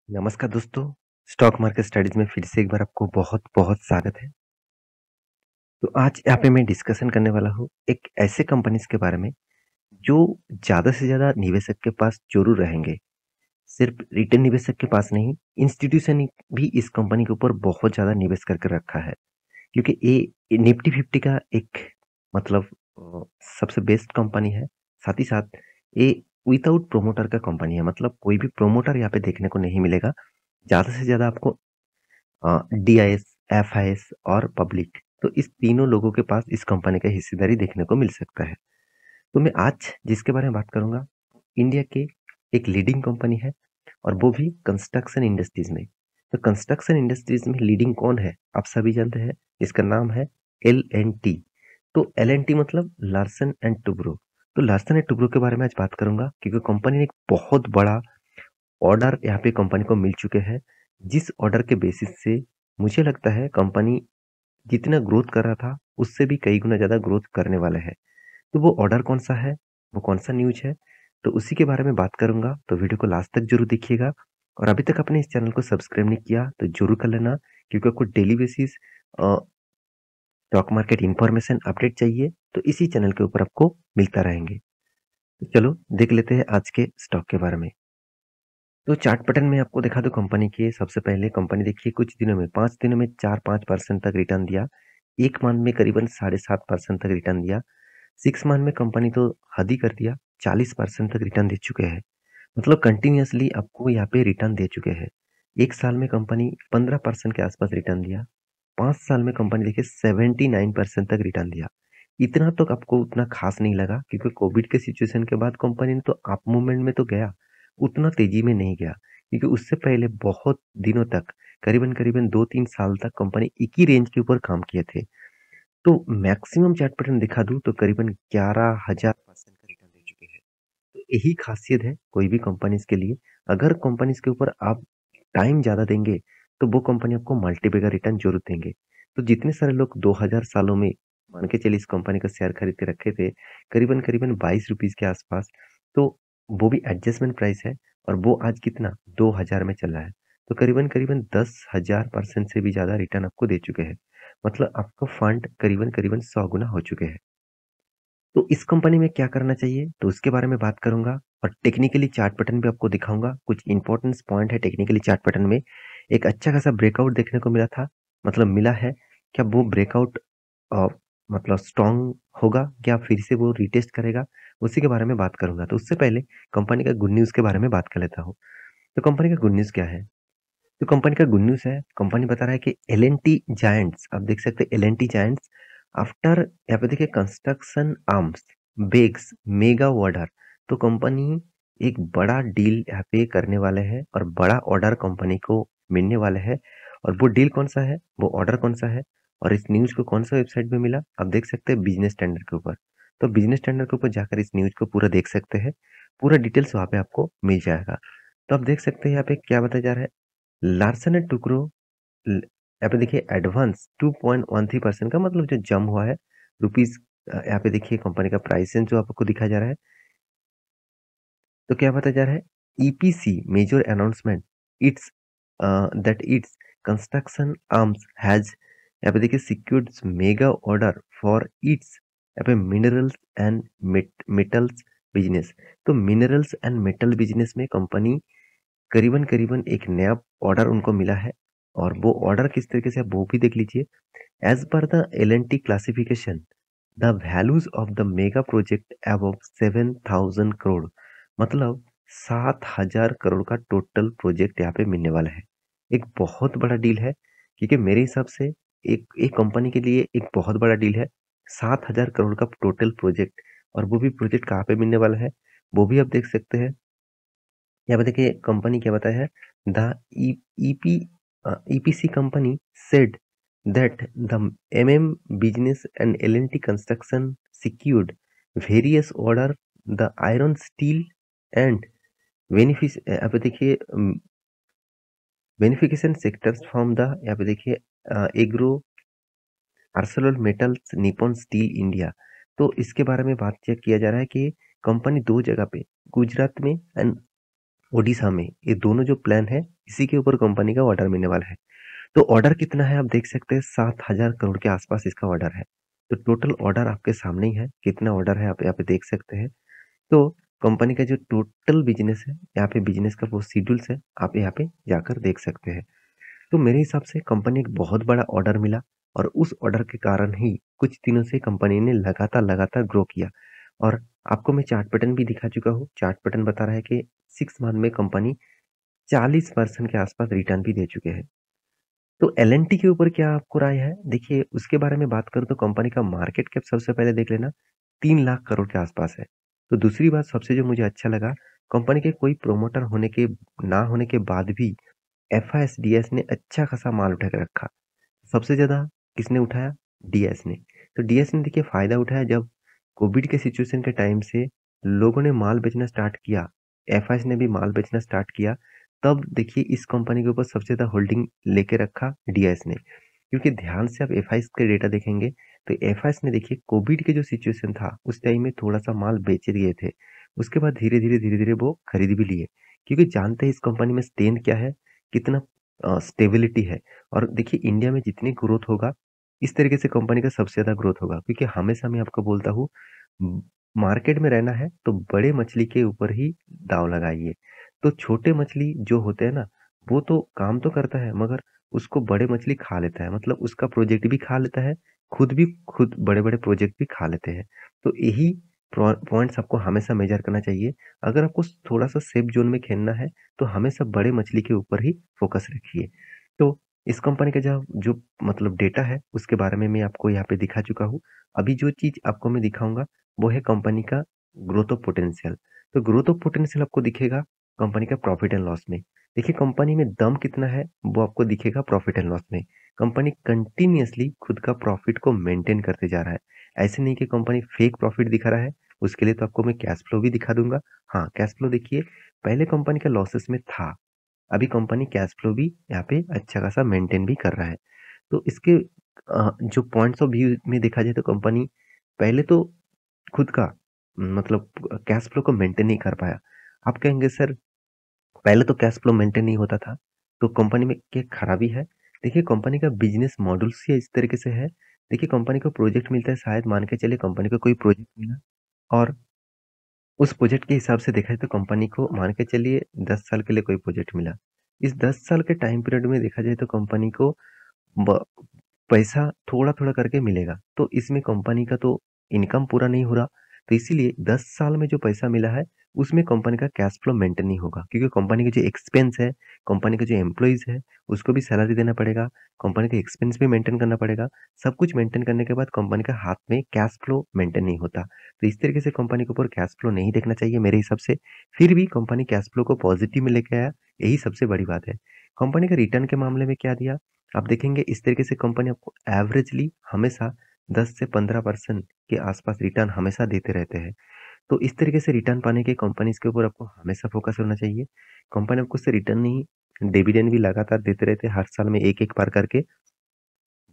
नमस्कार दोस्तों, stock market studies में फिर से एक बार आपको बहुत-बहुत स्वागत है। तो आज यहाँ पे मैं डिस्कशन करने वाला हूँ एक ऐसे कंपनीज़ के बारे में जो ज़्यादा से ज़्यादा निवेशक के पास ज़रूर रहेंगे। सिर्फ रिटेल निवेशक के पास नहीं, इंस्टीट्यूशन भी इस कंपनी के ऊपर बहुत ज़्यादा निवेश करके रखा है। क्योंकि ये निफ्टी 50 का एक मतलब अ, सबसे बेस्ट कंपनी है। साथ ही साथ ये विदाउट प्रोमोटर का कंपनी है, मतलब कोई भी प्रोमोटर यहाँ पे देखने को नहीं मिलेगा। ज़्यादा से ज़्यादा आपको डीआईएस, एफआईएस और पब्लिक, तो इस तीनों लोगों के पास इस कंपनी का हिस्सेदारी देखने को मिल सकता है। तो मैं आज जिसके बारे में बात करूंगा, इंडिया के एक लीडिंग कंपनी है और वो भी कंस्ट्रक्शन इंडस्ट्रीज में। तो कंस्ट्रक्शन इंडस्ट्रीज में लीडिंग कौन है आप सभी जानते हैं, इसका नाम है एल एंड टी। तो एल एंड टी मतलब लार्सन एंड टुब्रो। तो लार्सन एंड टुब्रो के बारे में आज बात करूंगा क्योंकि कंपनी ने एक बहुत बड़ा ऑर्डर यहाँ पे कंपनी को मिल चुके हैं, जिस ऑर्डर के बेसिस से मुझे लगता है कंपनी जितना ग्रोथ कर रहा था उससे भी कई गुना ज़्यादा ग्रोथ करने वाला है। तो वो ऑर्डर कौन सा है, वो कौन सा न्यूज है, तो उसी के बारे में बात करूंगा। तो वीडियो को लास्ट तक जरूर देखिएगा और अभी तक आपने इस चैनल को सब्सक्राइब नहीं किया तो जरूर कर लेना, क्योंकि आपको daily basis stock market information update चाहिए तो इसी चैनल के ऊपर आपको मिलता रहेंगे। तो चलो देख लेते हैं आज के स्टॉक के बारे में। तो चार्ट पैटर्न में आपको दिखा दूं कंपनी के। सबसे पहले कंपनी देखिए कुछ दिनों में 5 दिनों में 4-5% तक रिटर्न दिया। एक मंथ में करीबन 7.5% तक रिटर्न दिया। 6 मंथ में कंपनी तो हद ही कर दिया, 40% तक रिटर्न दे चुके हैं। मतलब कंटिन्यूअसली आपको यहाँ पे रिटर्न दे चुके हैं। एक साल में कंपनी 15% के आसपास रिटर्न दिया। 5 साल में कंपनी देखिए 79% तक रिटर्न दिया। इतना तो आपको उतना खास नहीं लगा क्योंकि कोविड के सिचुएशन के बाद कंपनी ने तो अप मूवमेंट में तो गया, उतना तेजी में नहीं गया। क्योंकि उससे पहले बहुत दिनों तक करीबन करीबन 2-3 साल तक कंपनी एक ही रेंज के ऊपर काम किए थे। तो मैक्सिमम चार्ट पैटर्न दिखा दूं तो करीबन 11,000% का रिटर्न दे चुके हैं। तो यही खासियत है कोई भी कंपनीज के लिए। अगर कंपनीज के ऊपर आप टाइम ज़्यादा देंगे तो वो कंपनी आपको मल्टीपल का रिटर्न जरूर देंगे। तो जितने सारे लोग 2000 सालों में मान के चलिए इस कंपनी का शेयर खरीद के रखे थे करीबन करीबन 22 रुपीज के आसपास, तो वो भी एडजस्टमेंट प्राइस है और वो आज कितना 2000 में चल रहा है। तो करीबन करीबन 10,000% से भी ज़्यादा रिटर्न आपको दे चुके हैं। मतलब आपका फंड करीबन करीबन 100 गुना हो चुके हैं। तो इस कंपनी में क्या करना चाहिए तो उसके बारे में बात करूंगा और टेक्निकली चार्ट पैटर्न भी आपको दिखाऊंगा। कुछ इंपॉर्टेंट पॉइंट है टेक्निकली चार्ट पैटर्न में। एक अच्छा खासा ब्रेकआउट देखने को मिला था, मतलब मिला है। क्या वो ब्रेकआउट मतलब स्ट्रांग होगा, क्या फिर से वो रिटेस्ट करेगा, उसी के बारे में बात करूंगा। तो उससे पहले कंपनी का गुड न्यूज के बारे में बात कर लेता हूँ। तो कंपनी का गुड न्यूज क्या है, तो कंपनी का गुड न्यूज़ है, कंपनी बता रहा है कि एल&टी जायंट्स, आप देख सकते हैं एल&टी जायंट्स आफ्टर, यहाँ पे देखिए construction arms bags mega order. तो कंपनी एक बड़ा डील यहाँ पे करने वाले हैं और बड़ा ऑर्डर कंपनी को मिलने वाले हैं। और वो डील कौन सा है, वो ऑर्डर कौन सा है और इस न्यूज़ को कौन सा वेबसाइट पे मिला, आप देख सकते हैं बिजनेस स्टैंडर्ड के ऊपर। तो बिजनेस स्टैंडर्ड के ऊपर जाकर इस न्यूज़ को पूरा देख सकते हैं, पूरा डिटेल्स वहाँ पे आपको मिल जाएगा। तो आप देख सकते हैं यहाँ पे क्या बताया जा रहा है। लार्सन एंड टुब्रो यहाँ पे देखिए एडवांस 2.13% का मतलब जो जम हुआ है रुपीज। यहाँ पे देखिए कंपनी का प्राइस जो आपको दिखाया जा रहा है। तो क्या बताया जा रहा है, EPC major announcement its that its construction arms has, यहाँ पे देखिए secured mega order for its यहाँ पे मिनरल्स एंड मेटल्स बिजनेस। तो मिनरल्स एंड मेटल बिजनेस में कंपनी करीबन करीबन एक नया ऑर्डर उनको मिला है। और वो ऑर्डर किस तरीके से है वो भी देख लीजिए। As per the L and T classification the values of the mega project above 7,000 crore, मतलब 7,000 करोड़ का टोटल प्रोजेक्ट यहाँ पे मिलने वाला है। एक बहुत बड़ा डील है, क्योंकि मेरे हिसाब से एक कंपनी के लिए एक बहुत बड़ा डील है। 7,000 करोड़ का टोटल प्रोजेक्ट, और वो भी प्रोजेक्ट कहाँ पे मिलने वाला है वो भी आप देख सकते हैं। यहाँ पे देखिए कंपनी क्या बताया है, the EP EPC company said that the MM business and L&T construction secured various order the iron steel and यहाँ पे देखिए बेनिफिकेशन सेक्टर्स फ्रॉम द, यहाँ पे देखिए agro Arcelor metals Nippon steel India. तो इसके बारे में बात चेक किया जा रहा है कि कंपनी दो जगह पे गुजरात में एंड ओडिशा में, ये दोनों जो प्लान है, इसी के ऊपर कंपनी का ऑर्डर मिलने वाला है। तो ऑर्डर कितना है आप देख सकते हैं, 7,000 करोड़ के आसपास इसका ऑर्डर है। तो टोटल ऑर्डर आपके सामने ही है, कितना ऑर्डर है आप यहाँ पे देख सकते हैं। तो कंपनी का जो टोटल बिजनेस है, यहाँ पे बिजनेस का वो शेड्यूल्स है, आप यहाँ पे जाकर देख सकते हैं। तो मेरे हिसाब से कंपनी एक बहुत बड़ा ऑर्डर मिला, और उस ऑर्डर के कारण ही कुछ दिनों से कंपनी ने लगातार लगातार ग्रो किया। और आपको मैं चार्ट पैटर्न भी दिखा चुका हूँ। चार्ट पैटर्न बता रहा है कि 6 मंथ में कंपनी 40% के आसपास रिटर्न भी दे चुके हैं। तो एल&टी के ऊपर क्या आपको राय है? देखिए, उसके बारे में बात करूँ तो कंपनी का मार्केट कैप सबसे पहले देख लेना, 3 लाख करोड़ के आसपास है। तो दूसरी बात सबसे जो मुझे अच्छा लगा, कंपनी के कोई प्रोमोटर होने के ना होने के बाद भी एफआईएस ने अच्छा खासा माल उठा के रखा। सबसे ज़्यादा किसने उठाया? डीएस ने। तो डीएस ने देखिए फ़ायदा उठाया, जब कोविड के सिचुएशन के टाइम से लोगों ने माल बेचना स्टार्ट किया, एफआईएस ने भी माल बेचना स्टार्ट किया, तब देखिए इस कंपनी के ऊपर सबसे ज़्यादा होल्डिंग लेके रखा डीएस ने। क्योंकि ध्यान से आप एफआईएस के डेटा देखेंगे, तो एफआईएस ने देखिए कोविड के जो सिचुएशन था, उस टाइम में थोड़ा-सा माल बेच दिए थे। उसके बाद धीरे-धीरे वो खरीद भी लिए, क्योंकि जानते हैं इस कंपनी में स्ट्रेंथ क्या है, कितना स्टेबिलिटी है। और देखिए इंडिया में जितनी ग्रोथ होगा, इस तरीके से कंपनी का सबसे ज़्यादा ग्रोथ होगा, क्योंकि हमेशा मैं आपको बोलता हूँ, मार्केट में रहना है तो बड़े मछली के ऊपर ही दांव लगाइए। तो छोटे मछली जो होते हैं ना, वो तो काम तो करता है, मगर उसको बड़े मछली खा लेता है, मतलब उसका प्रोजेक्ट भी खा लेता है, खुद बड़े-बड़े प्रोजेक्ट भी खा लेते हैं। तो यही पॉइंट्स आपको हमेशा मेजर करना चाहिए। अगर आपको थोड़ा-सा सेफ ज़ोन में खेलना है, तो हमेशा बड़े मछली के ऊपर ही फ़ोकस रखिए। तो इस कंपनी का जो जो मतलब डेटा है, उसके बारे में मैं आपको यहाँ पे दिखा चुका हूँ। अभी जो चीज़ आपको मैं दिखाऊँगा, वो है कंपनी का ग्रोथ ऑफ पोटेंशियल। तो ग्रोथ ऑफ पोटेंशियल आपको दिखेगा कंपनी का प्रॉफिट एंड लॉस में। देखिए कंपनी में दम कितना है, वो आपको दिखेगा प्रॉफिट एंड लॉस में। कंपनी कंटिन्यूअसली खुद का प्रॉफिट को मेंटेन करते जा रहा है। ऐसे नहीं कि कंपनी फेक प्रॉफिट दिखा रहा है, उसके लिए तो आपको मैं कैश फ्लो भी दिखा दूँगा। हाँ, कैश फ्लो देखिए, पहले कंपनी का लॉसेस में था, अभी कंपनी कैश फ्लो भी यहाँ पे अच्छा खासा मेंटेन भी कर रहा है। तो इसके जो पॉइंट्स ऑफ व्यू में देखा जाए, तो कंपनी पहले तो खुद का मतलब कैश फ्लो को मेंटेन नहीं कर पाया। आप कहेंगे सर, पहले तो कैश फ्लो मेंटेन नहीं होता था, तो कंपनी में क्या खराबी है? देखिए कंपनी का बिज़नेस मॉडल्स ही इस तरीके से है। देखिए कंपनी को प्रोजेक्ट मिलता है, शायद मान के चलिए कंपनी को कोई प्रोजेक्ट मिला, और उस प्रोजेक्ट के हिसाब से देखा जाए तो कंपनी को मान के चलिए 10 साल के लिए कोई प्रोजेक्ट मिला। इस 10 साल के टाइम पीरियड में देखा जाए तो कंपनी को ब पैसा थोड़ा-थोड़ा करके मिलेगा। तो इसमें कंपनी का तो इनकम पूरा नहीं हो रहा। तो इसीलिए 10 साल में जो पैसा मिला है, उसमें कंपनी का कैश फ्लो मेंटेन नहीं होगा। क्योंकि कंपनी के जो एक्सपेंस है, कंपनी के जो एम्प्लॉइज़ है, उसको भी सैलरी देना पड़ेगा, कंपनी का एक्सपेंस भी मेंटेन करना पड़ेगा। सब कुछ मेंटेन करने के बाद कंपनी का हाथ में कैश फ्लो मेंटेन नहीं होता। तो इस तरीके से कंपनी के ऊपर कैश फ्लो नहीं देखना चाहिए मेरे हिसाब से। फिर भी कंपनी कैश फ्लो को पॉजिटिव में लेके आया, यही सबसे बड़ी बात है। कंपनी का रिटर्न के मामले में क्या दिया? आप देखेंगे इस तरीके से कंपनी आपको एवरेजली हमेशा 10 से 15% के आसपास रिटर्न हमेशा देते रहते हैं। तो इस तरीके से रिटर्न पाने के कंपनीज़ के ऊपर आपको हमेशा फ़ोकस होना चाहिए। कंपनी आपको सिर्फ रिटर्न नहीं, डिविडेंड भी लगातार देते रहते हैं, हर साल में एक-एक बार करके।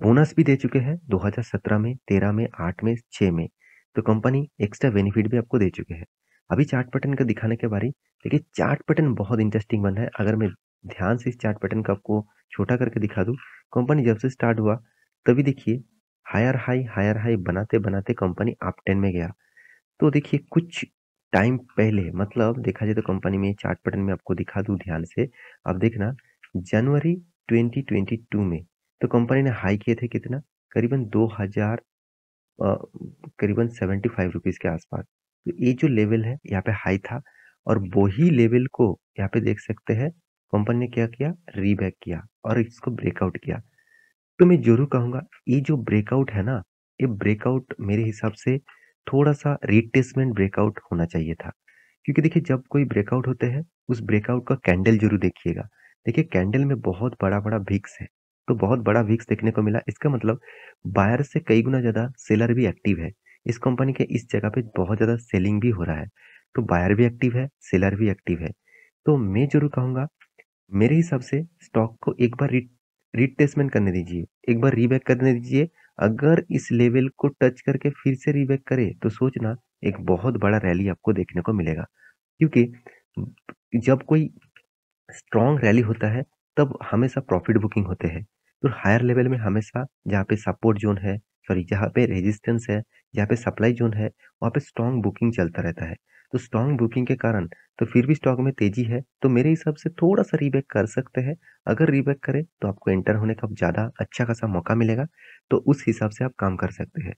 बोनस भी दे चुके हैं 2017 में, 13 में, 8 में, 6 में। तो कंपनी एक्स्ट्रा बेनिफिट भी आपको दे चुके हैं। अभी चार्ट पैटर्न का दिखाने के बारी, देखिए चार्ट पैटर्न बहुत इंटरेस्टिंग बन रहा है। अगर मैं ध्यान से इस चार्ट पैटर्न को आपको छोटा करके दिखा दूँ, कंपनी जब से स्टार्ट हुआ, तभी देखिए हायर हाई बनाते-बनाते कंपनी अप ट्रेंड में गया। तो देखिए कुछ टाइम पहले, मतलब देखा जाए तो कंपनी में चार्ट पैटर्न में आपको दिखा दूँ ध्यान से, आप देखना जनवरी 2022 में तो कंपनी ने हाई किए थे कितना? करीबन 2000 अ, करीबन ₹75 के आसपास। तो ये जो लेवल है यहाँ पे हाई था, और वही लेवल को यहाँ पे देख सकते हैं कंपनी ने क्या किया? रीबैक किया और इसको ब्रेकआउट किया। तो मैं ज़रूर कहूँगा, ये जो ब्रेकआउट है ना, ये ब्रेकआउट मेरे हिसाब से थोड़ा-सा रिट्रेसमेंट ब्रेकआउट होना चाहिए था। क्योंकि देखिए जब कोई ब्रेकआउट होते हैं, उस ब्रेकआउट का कैंडल ज़रूर देखिएगा। देखिए कैंडल में बहुत बड़ा-बड़ा विक्स है, तो बहुत बड़ा विक्स देखने को मिला, इसका मतलब बायर से कई गुना ज़्यादा सेलर भी एक्टिव है। इस कंपनी के इस जगह पे बहुत ज़्यादा सेलिंग भी हो रहा है, तो बायर भी एक्टिव है, सेलर भी एक्टिव है। तो मैं ज़रूर कहूँगा, मेरे हिसाब से स्टॉक को एक बार रिट्रेसमेंट करने दीजिए, एक बार रीबैक करने दीजिए। अगर इस लेवल को टच करके फिर से रीबैक करे, तो सोचना एक बहुत बड़ा रैली आपको देखने को मिलेगा। क्योंकि जब कोई स्ट्रॉन्ग रैली होता है, तब हमेशा प्रॉफिट बुकिंग होते हैं। तो हायर लेवल में हमेशा जहाँ पे सपोर्ट ज़ोन है, सॉरी जहाँ पे रेजिस्टेंस है, जहाँ पे सप्लाई ज़ोन है, वहाँ पे स्ट्रॉन्ग बुकिंग चलता रहता है। तो स्ट्रॉन्ग बुकिंग के कारण तो फिर भी स्टॉक में तेज़ी है, तो मेरे हिसाब से थोड़ा-सा रीबैक कर सकते हैं। अगर रीबैक करें, तो आपको एंटर होने का ज़्यादा अच्छा खासा मौका मिलेगा, तो उस हिसाब से आप काम कर सकते हैं।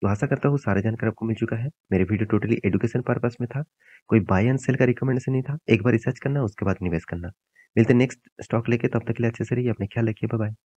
तो आशा करता हूँ सारी जानकारी आपको मिल चुका है। मेरे वीडियो टोटली एजुकेशन पर्पज़ में था, कोई बाय एंड सेल का रिकमेंडेशन नहीं था। एक बार रिसर्च करना, उसके बाद निवेश करना। मिलते हैं नेक्स्ट स्टॉक लेके, तब तक के लिए अच्छे से रहिए, अपना ख्याल रखिए, बाय बाय।